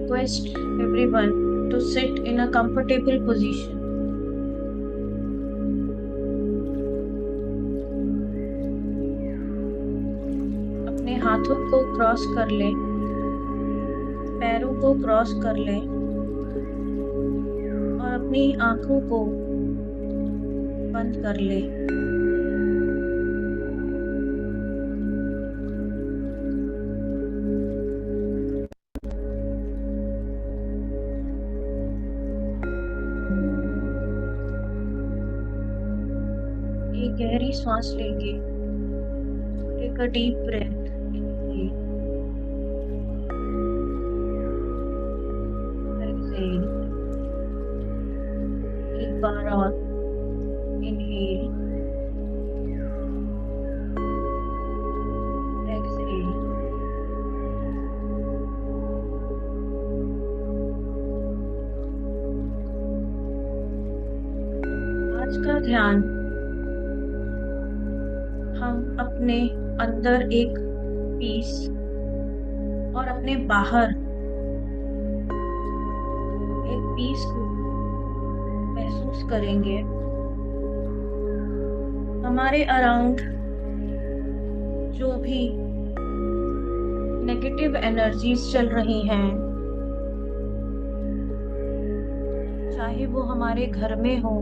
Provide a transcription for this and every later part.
request everyone to sit in a comfortable position. अपने हाथों को क्रॉस कर लें, पैरों को क्रॉस कर लें और अपनी आंखों को बंद कर लें। एक गहरी सांस लेंगे। Take a deep breath. Exhale. एक बार और इनहेल, एक्सहेल। आज का ध्यान हम अपने अंदर एक पीस और अपने बाहर एक पीस को महसूस करेंगे। हमारे अराउंड जो भी नेगेटिव एनर्जीज चल रही हैं, चाहे वो हमारे घर में हो,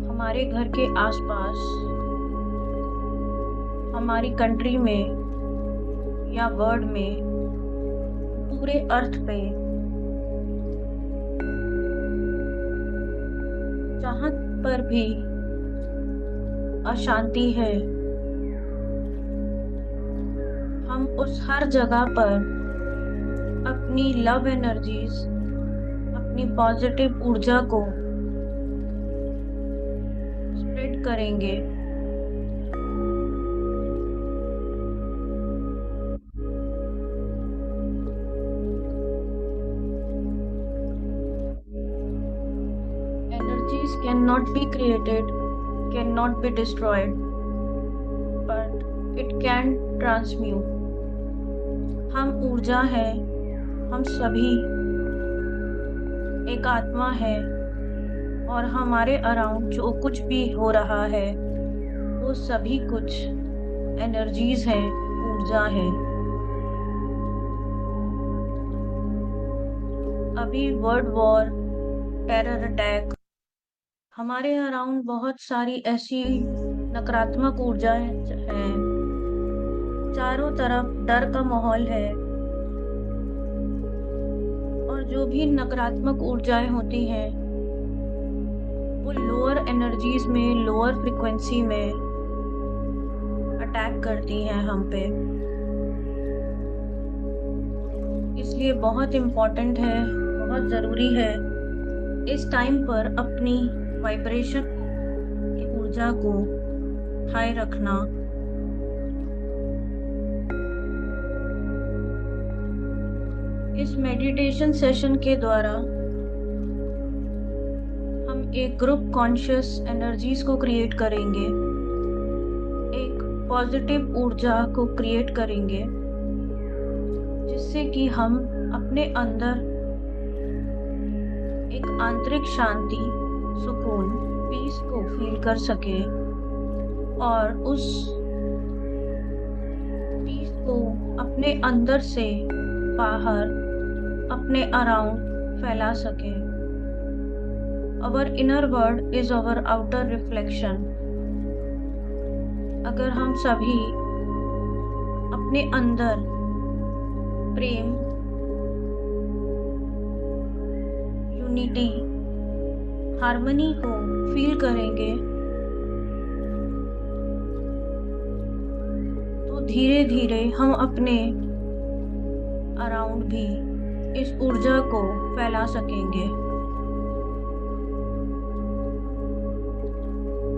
हमारे घर के आसपास, हमारी कंट्री में या वर्ल्ड में, पूरे अर्थ पे, जहाँ पर भी अशांति है, हम उस हर जगह पर अपनी लव एनर्जीज, अपनी पॉजिटिव ऊर्जा को स्प्रेड करेंगे। Energies cannot be created, cannot be destroyed, but it can transmute. हम ऊर्जा है, हम सभी एक आत्मा है और हमारे अराउंड जो कुछ भी हो रहा है वो सभी कुछ एनर्जीज है, ऊर्जा है। अभी वर्ल्ड वॉर, टेरर अटैक, हमारे अराउंड बहुत सारी ऐसी नकारात्मक ऊर्जा है। चारों तरफ डर का माहौल है और जो भी नकारात्मक ऊर्जाएं होती हैं वो लोअर एनर्जीज में, लोअर फ्रिक्वेंसी में अटैक करती हैं हम पे। इसलिए बहुत इम्पोर्टेंट है, बहुत ज़रूरी है इस टाइम पर अपनी वाइब्रेशन की ऊर्जा को हाई रखना। इस मेडिटेशन सेशन के द्वारा हम एक ग्रुप कॉन्शियस एनर्जीज को क्रिएट करेंगे, एक पॉजिटिव ऊर्जा को क्रिएट करेंगे, जिससे कि हम अपने अंदर एक आंतरिक शांति, सुकून, पीस को फील कर सके और उस पीस को अपने अंदर से बाहर, अपने अराउंड फैला सके। Our inner world is our outer reflection. अगर हम सभी अपने अंदर प्रेम, यूनिटी, हार्मनी को फील करेंगे तो धीरे धीरे हम अपने अराउंड भी इस ऊर्जा को फैला सकेंगे।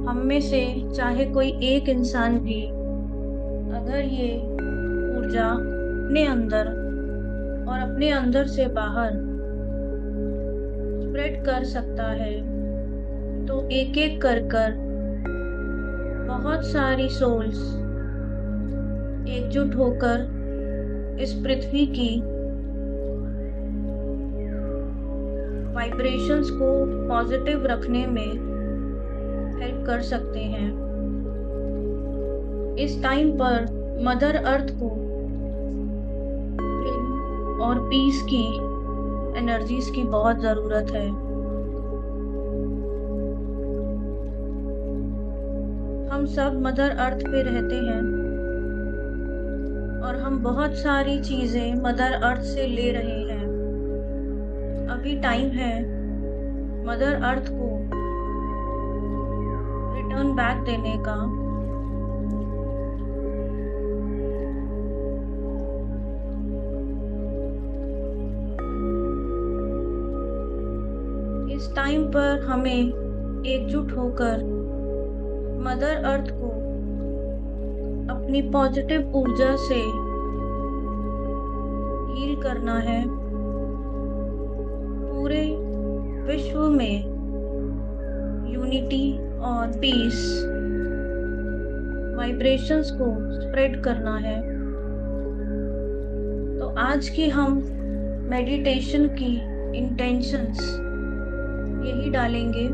हम में से चाहे कोई एक इंसान भी अगर ये ऊर्जा अपने अंदर और अपने अंदर से बाहर स्प्रेड कर सकता है तो एक एक कर बहुत सारी सोल्स एकजुट होकर इस पृथ्वी की वाइब्रेशंस को पॉजिटिव रखने में हेल्प कर सकते हैं। इस टाइम पर मदर अर्थ को प्रेम और पीस की एनर्जीज की बहुत जरूरत है। हम सब मदर अर्थ पे रहते हैं और हम बहुत सारी चीजें मदर अर्थ से ले रहे हैं। अभी टाइम है मदर अर्थ को रिटर्न बैक देने का। इस टाइम पर हमें एकजुट होकर मदर अर्थ को अपनी पॉजिटिव ऊर्जा से हील करना है। पूरे विश्व में यूनिटी और पीस वाइब्रेशंस को स्प्रेड करना है। तो आज की हम मेडिटेशन की इंटेंशंस यही डालेंगे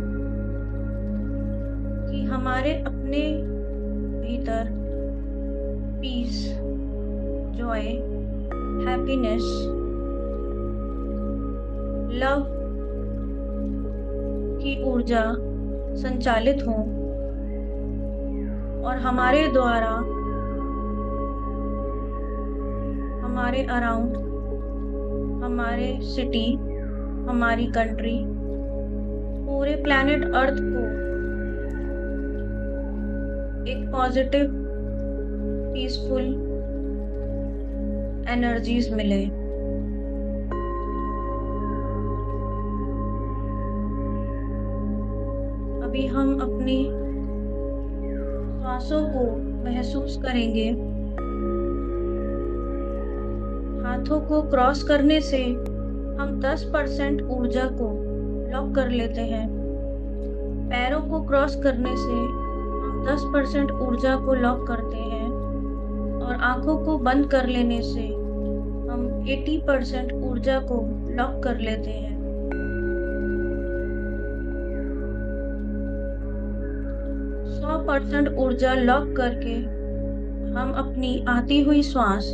कि हमारे अपने भीतर पीस, जॉय, हैप्पीनेस, लव की ऊर्जा संचालित हो और हमारे द्वारा हमारे अराउंड, हमारे सिटी, हमारी कंट्री, पूरे प्लैनेट अर्थ को एक पॉजिटिव पीसफुल एनर्जीज मिले। अभी हम अपनी सांसों को महसूस करेंगे। हाथों को क्रॉस करने से हम 10% ऊर्जा को लॉक कर लेते हैं। पैरों को क्रॉस करने से हम 10% ऊर्जा को लॉक करते हैं और आंखों को बंद कर लेने से हम 80% ऊर्जा को लॉक कर लेते हैं। 100% ऊर्जा लॉक करके हम अपनी आती हुई श्वास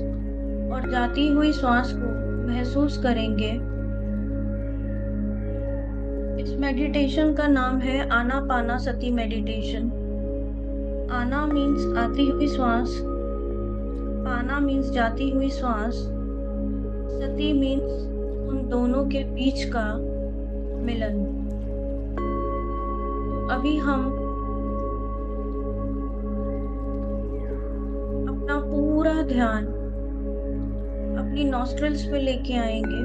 और जाती हुई श्वास को महसूस करेंगे। इस मेडिटेशन का नाम है आनापानासती मेडिटेशन। आना मीन्स आती हुई श्वास, पाना मीन्स जाती हुई श्वास, सती मीन्स उन दोनों के बीच का मिलन। अभी हम अपना पूरा ध्यान अपनी नॉस्ट्रिल्स पे लेके आएंगे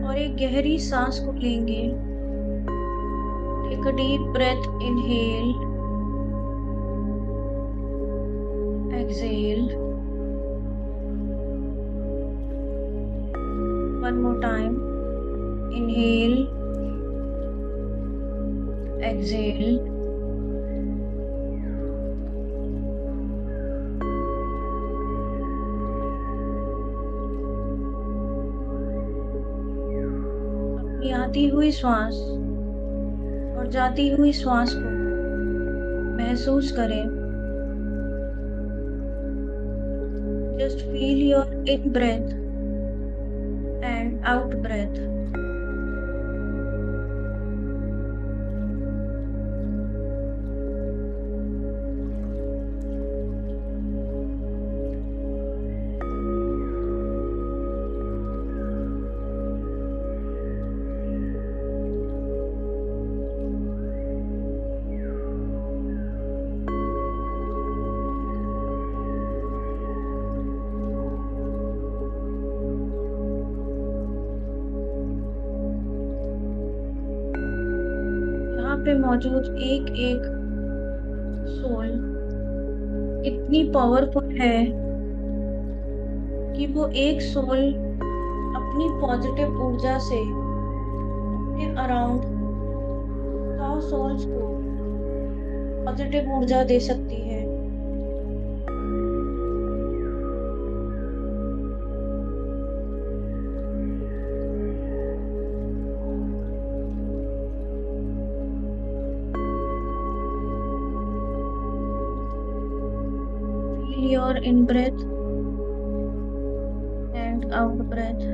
और एक गहरी सांस को लेंगे। Take a deep breath, inhale, exhale. One more time, inhale, exhale. अपनी आती हुई श्वास और जाती हुई श्वास को महसूस करें। Just feel your in breath and out breath. पे मौजूद एक एक सोल इतनी पावरफुल है कि वो एक सोल अपनी पॉजिटिव ऊर्जा से अपने अराउंड 100 सोल्स को पॉजिटिव ऊर्जा दे सकती है। your in breath and out breath.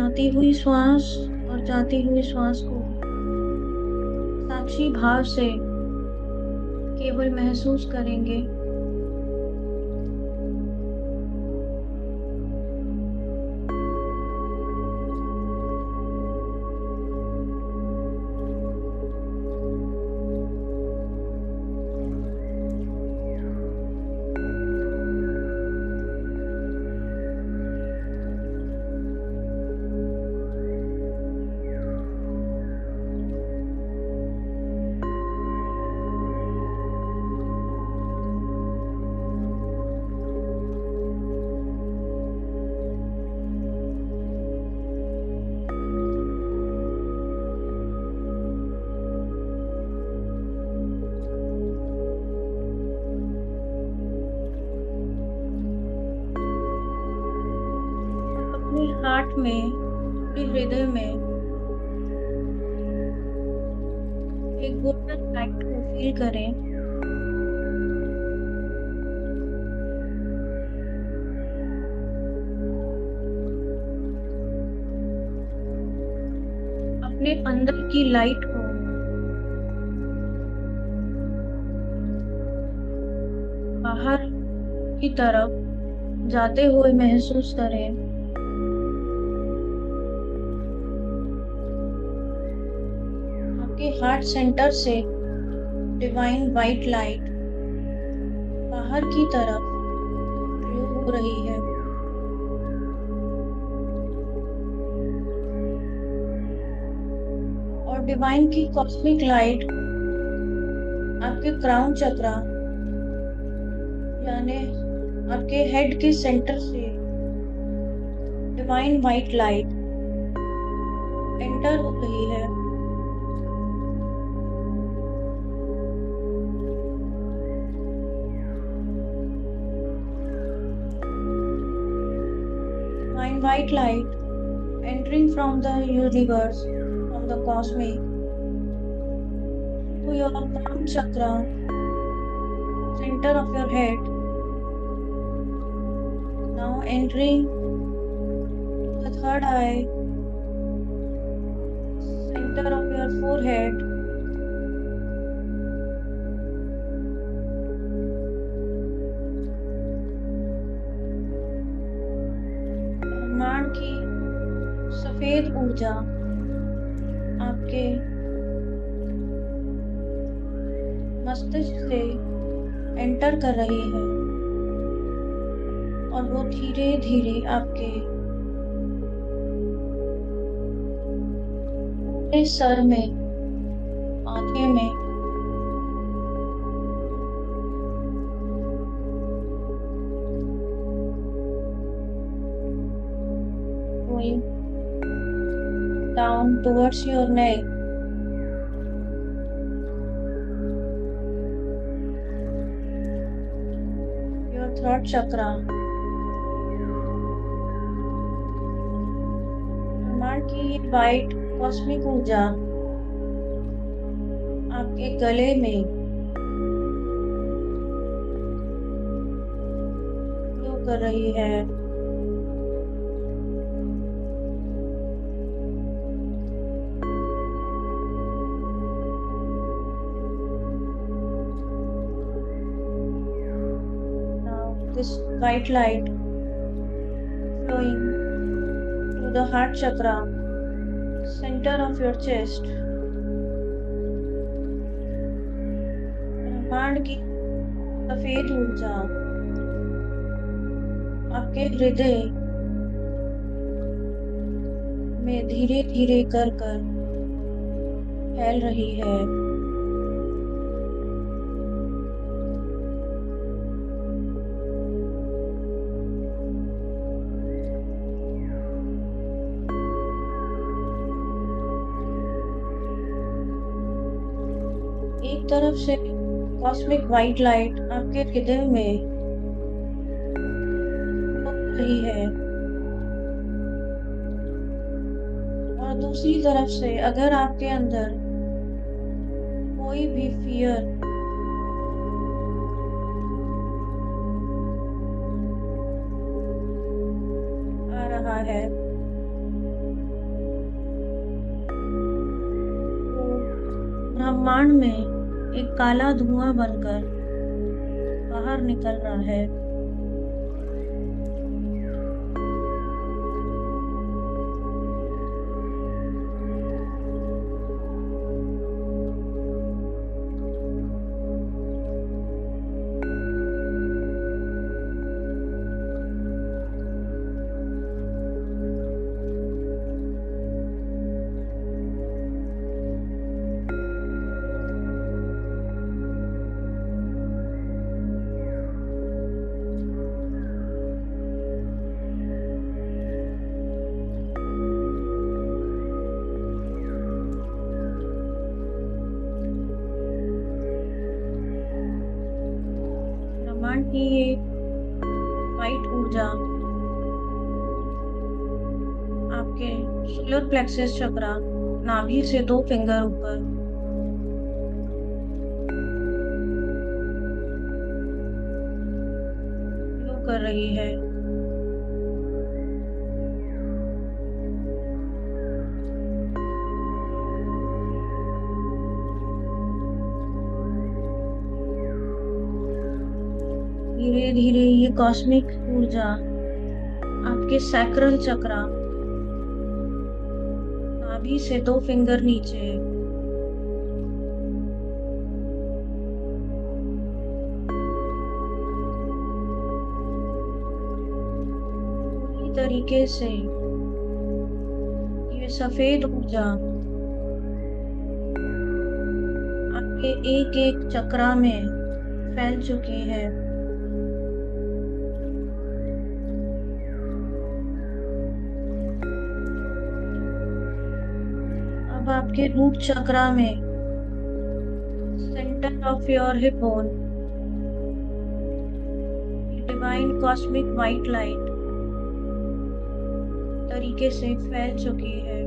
आती हुई श्वास और जाती हुई श्वास को साक्षी भाव से केवल महसूस करेंगे। अपने हार्ट में, अपने हृदय में एक गोल्डन लाइट को फील करें। अपने अंदर की लाइट को बाहर की तरफ जाते हुए महसूस करें। आपके हार्ट सेंटर से डिवाइन वाइट लाइट बाहर की तरफ फ्लो हो रही है। और डिवाइन की कॉस्मिक लाइट आपके क्राउन चक्रा यानी आपके हेड के सेंटर से डिवाइन वाइट लाइट एंटर हो रही है। Divine white light entering from the universe, from the cosmic to your crown chakra, center of your head. Now entering the third eye, center of your forehead. ब्रह्मांड की सफेद ऊर्जा आपके मस्तिष्क से एंटर कर रही है और वो धीरे धीरे आपके पूरे सर में, माथे में going down towards your neck, your throat chakra. ब्रह्मांड की वाइट कॉस्मिक ऊर्जा आपके गले में फ्लो कर रही है। This white light flowing to the heart chakra, center of your chest. ब्रह्मांड की सफेद ऊर्जा आपके हृदय में धीरे धीरे कर फैल रही है। एक एक तरफ से कॉस्मिक वाइट लाइट आपके हृदय में हो रही है, और दूसरी तरफ से अगर आपके अंदर कोई भी फियर आ रहा है, तो ब्रह्मांड में एक काला धुआं बनकर बाहर निकल रहा है। ब्रह्मांड की ये वाइट ऊर्जा आपके सोलर प्लेक्सस चक्रा, नाभि से 2 फिंगर ऊपर, फ्लो कर रही है। धीरे धीरे ये कॉस्मिक ऊर्जा आपके सैक्रल चक्रा, नाभि से 2 फिंगर नीचे, पूरी तरीके से ये सफेद ऊर्जा आपके एक एक चक्रा में फैल चुकी है। अब आपके रूट चक्रा में, centre of your hip bone, divine cosmic white light तरीके से फैल चुकी है।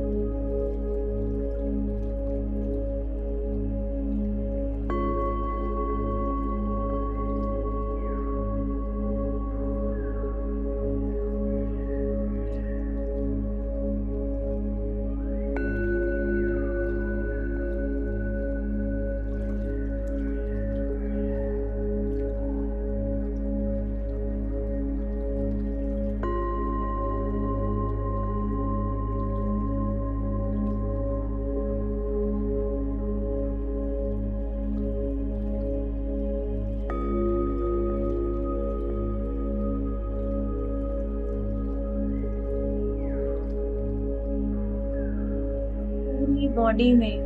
पूरी बॉडी में एक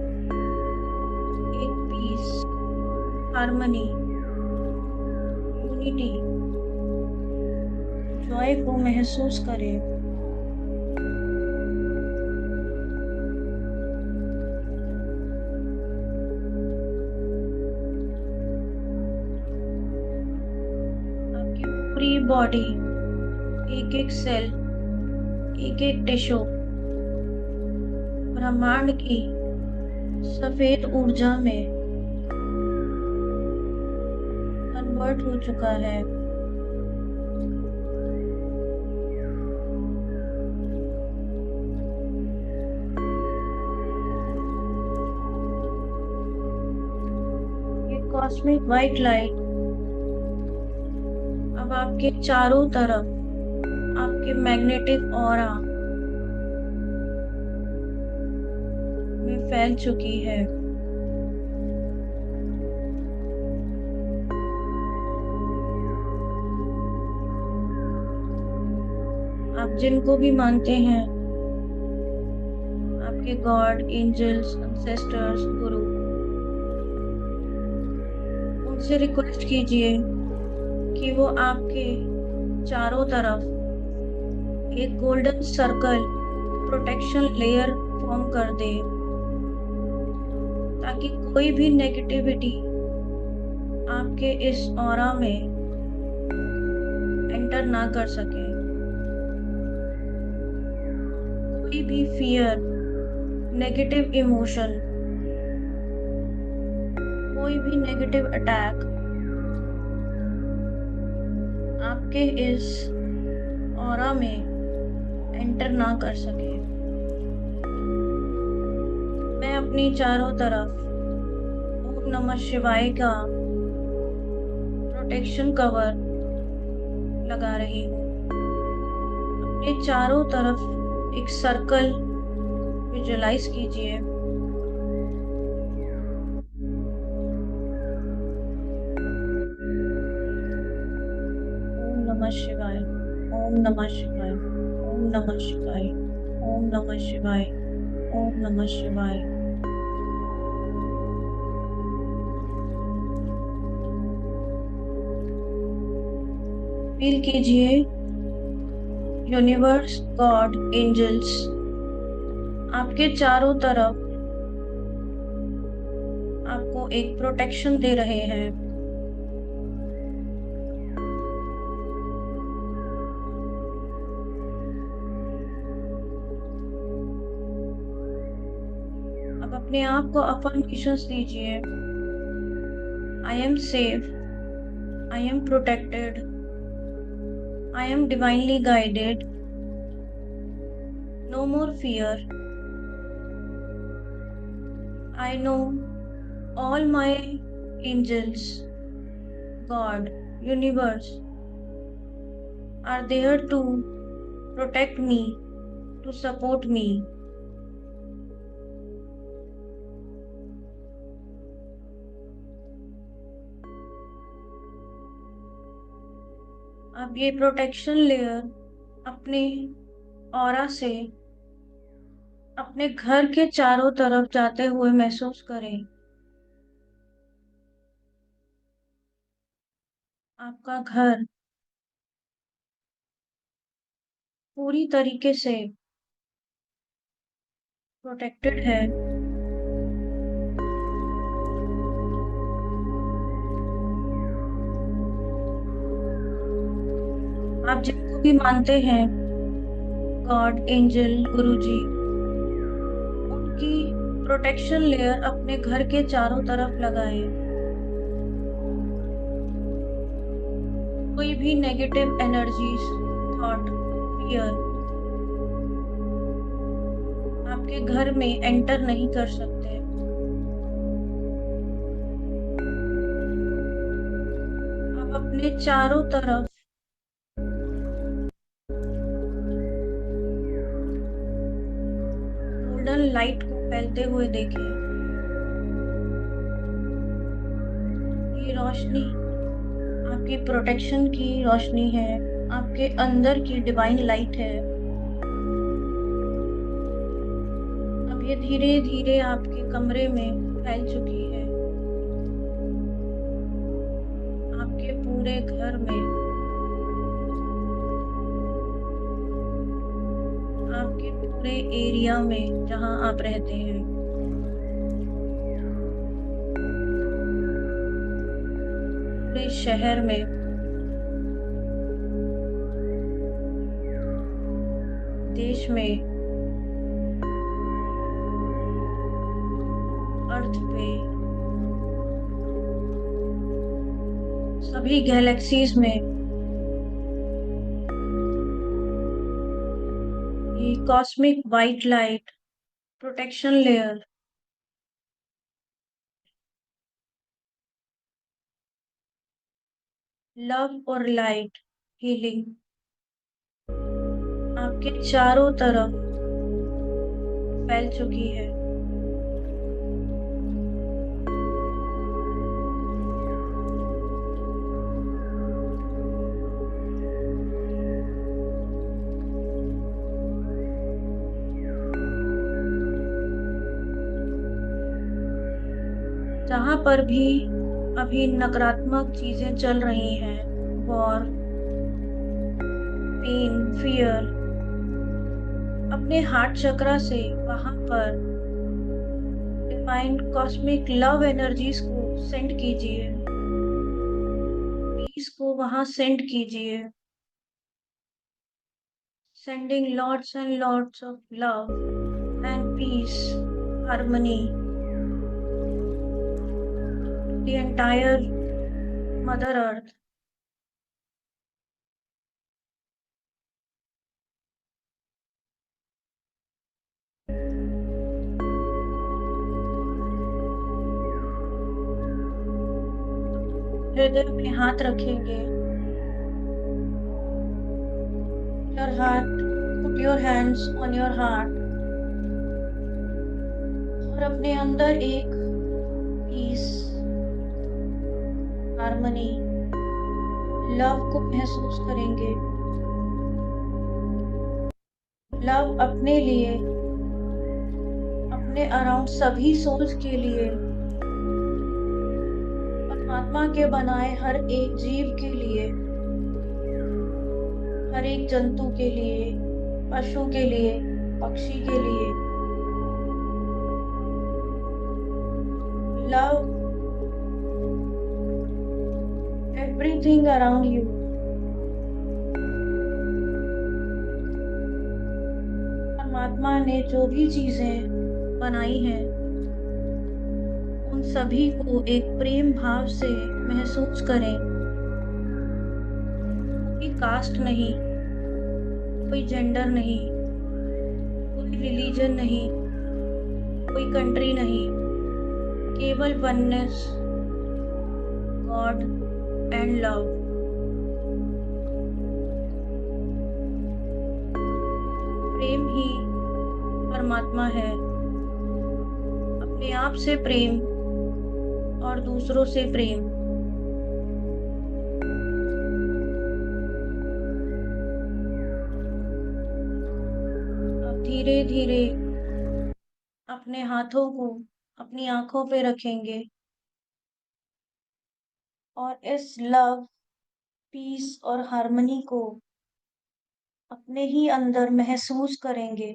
पीस, हार्मनी, यूनिटी, जॉय को महसूस करें। आपकी पूरी बॉडी, एक एक सेल, एक एक टिश्यू ब्रह्मांड की सफेद ऊर्जा में कन्वर्ट हो चुका है। ये कॉस्मिक वाइट लाइट अब आपके चारों तरफ, आपके मैग्नेटिक ऑरा में फैल चुकी है। आप जिनको भी मानते हैं, आपके गॉड, एंजल्स, एंसेस्टर्स, गुरु, उनसे रिक्वेस्ट कीजिए कि वो आपके चारों तरफ एक golden circle protection layer form कर दे, ताकि कोई भी नेगेटिविटी आपके इस ऑरा में एंटर ना कर सके। कोई भी फियर, नेगेटिव इमोशन, कोई भी नेगेटिव अटैक आपके इस ऑरा में एंटर ना कर सके। मैं अपनी चारों तरफ ओम नमः शिवाय का प्रोटेक्शन कवर लगा रही हूँ। अपने चारों तरफ एक सर्कल विजुलाइज कीजिए। ओम नमः शिवाय, ओम नमः शिवाय, ओम नमः शिवाय, ओम नमः शिवाय, ओम नमः शिवाय। फील कीजिए यूनिवर्स, गॉड, एंजल्स आपके चारों तरफ आपको एक प्रोटेक्शन दे रहे हैं। अब अपने आप को अफर्मेशंस दीजिए। I am safe, I am protected, I am divinely guided, no more fear, I know all my angels, God, universe are there to protect me, to support me. अब ये प्रोटेक्शन लेयर अपने aura से अपने घर के चारों तरफ जाते हुए महसूस करें। आपका घर पूरी तरीके से प्रोटेक्टेड है। आप जिनको भी मानते हैं, गॉड, एंजल, गुरुजी, उनकी प्रोटेक्शन लेयर अपने घर के चारों तरफ लगाएं। कोई भी नेगेटिव एनर्जीज, थॉट, फियर आपके घर में एंटर नहीं कर सकते। आप अपने चारों तरफ गोल्डन लाइट को फैलते हुए देखें। ये रोशनी आपकी प्रोटेक्शन की रोशनी है, आपके अंदर की डिवाइन लाइट है। अब ये धीरे धीरे आपके कमरे में फैल चुकी है, आपके पूरे घर में, आपके पूरे एरिया में जहां आप रहते हैं। पूरे शहर में, देश में, अर्थ पे, सभी गैलेक्सीज में ये cosmic white light protection layer love और लाइट हीलिंग आपके चारों तरफ फैल चुकी है। जहां पर भी अभी नकारात्मक चीजें चल रही हैं, वॉर, पेन, फियर, अपने हार्ट चक्रा से वहां पर डिवाइन कॉस्मिक लव एनर्जीज को सेंड कीजिए। वहां सेंड कीजिए, sending lots and lots of love and peace, harmony to the entire Mother Earth. हृदय में हाथ रखेंगे। Your heart, put your hands on your heart और अपने अंदर एक पीस, हार्मनी, लव को महसूस करेंगे। लव अपने लिए, अपने अराउंड सभी सोल्स के लिए, परमात्मा के बनाए हर एक जीव के लिए, हर एक जंतु के लिए, पशु के लिए, पक्षी के लिए। Love everything around you. परमात्मा ने जो भी चीजें बनाई हैं उन सभी को एक प्रेम भाव से महसूस करें। कोई कास्ट नहीं, कोई जेंडर नहीं, कोई रिलीजन नहीं, कोई कंट्री नहीं, केवल वननेस, गॉड एंड लव। प्रेम ही परमात्मा है। अपने आप से प्रेम और दूसरों से प्रेम। अब धीरे धीरे अपने हाथों को अपनी आंखों पे रखेंगे और इस लव, पीस और हार्मनी को अपने ही अंदर महसूस करेंगे।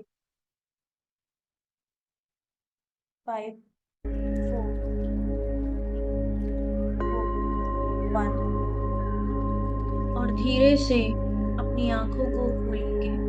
5, 4, 1 और धीरे से अपनी आंखों को खोलेंगे।